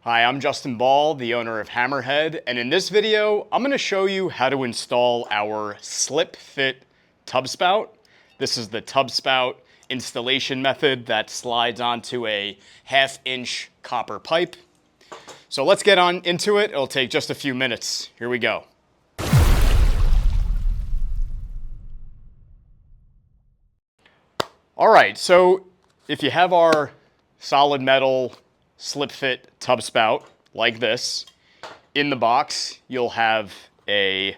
Hi, I'm Justin Ball, the owner of HammerHead, and in this video, I'm going to show you how to install our slip fit tub spout. This is the tub spout installation method that slides onto a 1/2-inch copper pipe. So let's get on into it. It'll take just a few minutes. Here we go. All right, so if you have our solid metal slip fit tub spout like this, in the box you'll have a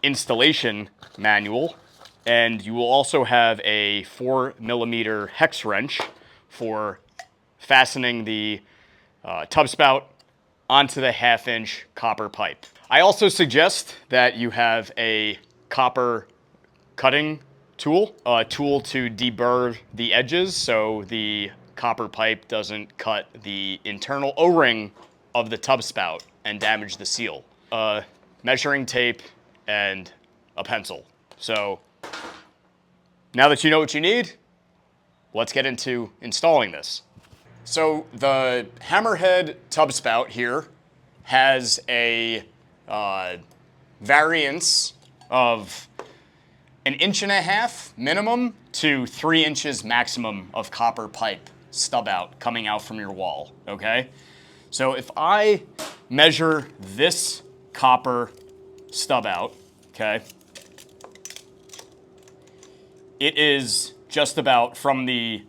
installation manual, and you will also have a 4mm hex wrench for fastening the tub spout onto the 1/2-inch copper pipe. I also suggest that you have a copper cutting tool, a tool to deburr the edges so the copper pipe doesn't cut the internal O-ring of the tub spout and damage the seal. Measuring tape and a pencil. So now that you know what you need, let's get into installing this. So the HammerHead tub spout here has a variance of 1.5 inches minimum to 3 inches maximum of copper pipe stub out coming out from your wall, okay? So if I measure this copper stub out, okay, it is just about from the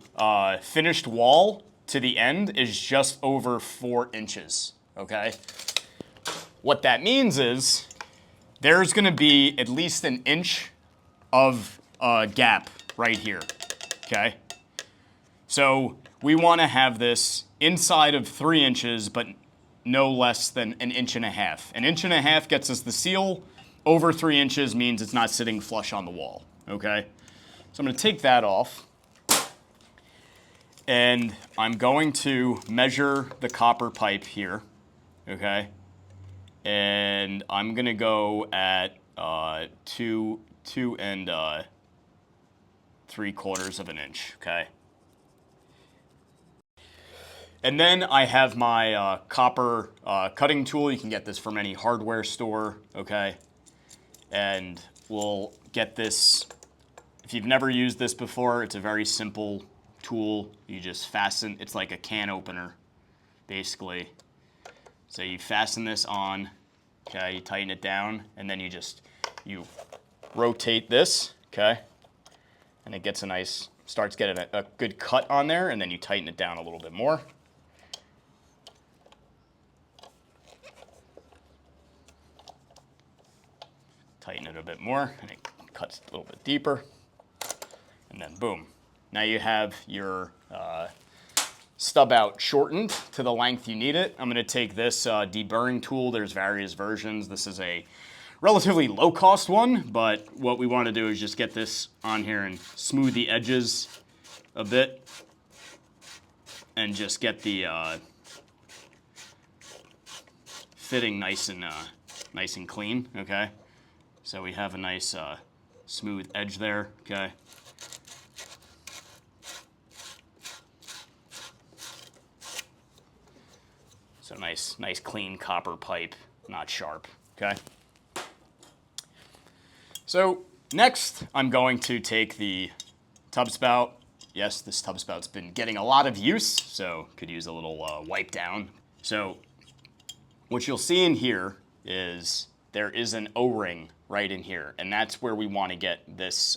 finished wall to the end is just over 4 inches, okay? What that means is there's gonna be at least 1 inch of gap right here, okay? So we wanna have this inside of 3 inches, but no less than 1.5 inches. 1.5 inches gets us the seal. Over 3 inches means it's not sitting flush on the wall, okay? So I'm gonna take that off, and I'm going to measure the copper pipe here, okay? And I'm gonna go at 2 3/4 inches, okay? And then I have my copper cutting tool. You can get this from any hardware store, okay? And we'll get this. If you've never used this before, it's a very simple tool. You just fasten, it's like a can opener, basically. So you fasten this on, okay, you tighten it down, and then you rotate this, okay? And it gets starts getting a good cut on there, and then you tighten it down a little bit more. Tighten it a bit more, and it cuts a little bit deeper. And then boom. Now you have your stub out shortened to the length you need it. I'm gonna take this deburring tool. There's various versions. This is a relatively low cost one, but what we wanna do is just get this on here and smooth the edges a bit and just get the fitting nice and clean, okay? So we have a nice smooth edge there, okay? So nice clean copper pipe, not sharp, okay? So next, I'm going to take the tub spout. Yes, this tub spout's been getting a lot of use, so could use a little wipe down. So what you'll see in here is there is an O-ring right in here, and that's where we want to get this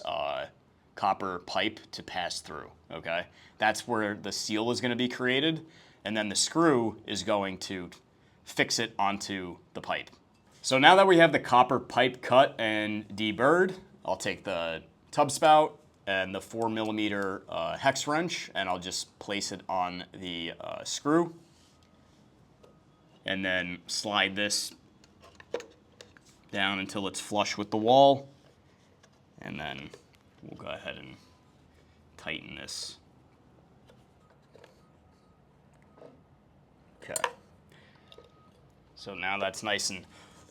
copper pipe to pass through, okay? That's where the seal is going to be created, and then the screw is going to fix it onto the pipe. So now that we have the copper pipe cut and deburred, I'll take the tub spout and the 4mm hex wrench, and I'll just place it on the screw, and then slide this down until it's flush with the wall, and then we'll go ahead and tighten this. Okay. So now that's nice and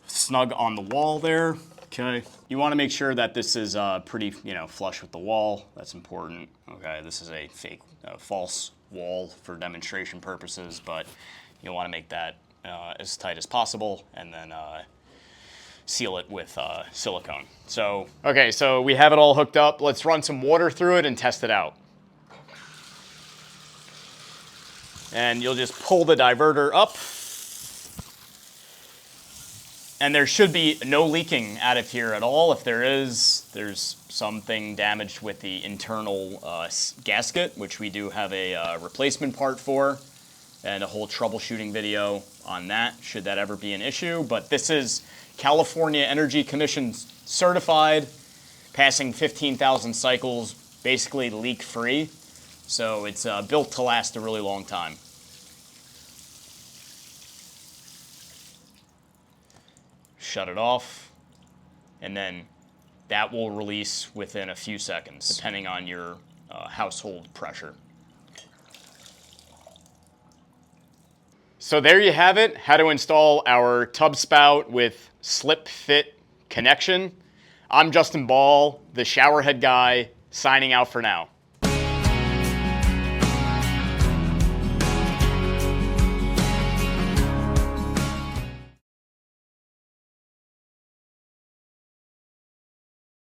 snug on the wall there. Okay. You want to make sure that this is pretty, flush with the wall. That's important. Okay. This is a false wall for demonstration purposes, but You'll want to make that as tight as possible, and then seal it with silicone. So, okay, so we have it all hooked up. Let's run some water through it and test it out. And you'll just pull the diverter up. And there should be no leaking out of here at all. If there is, there's something damaged with the internal gasket, which we do have a replacement part for, and a whole troubleshooting video on that, should that ever be an issue. But this is California Energy Commission certified, passing 15,000 cycles, basically leak-free. So it's built to last a really long time. Shut it off, and then that will release within a few seconds, depending on your household pressure. So there you have it, how to install our tub spout with slip fit connection. I'm Justin Ball, the showerhead guy, signing out for now.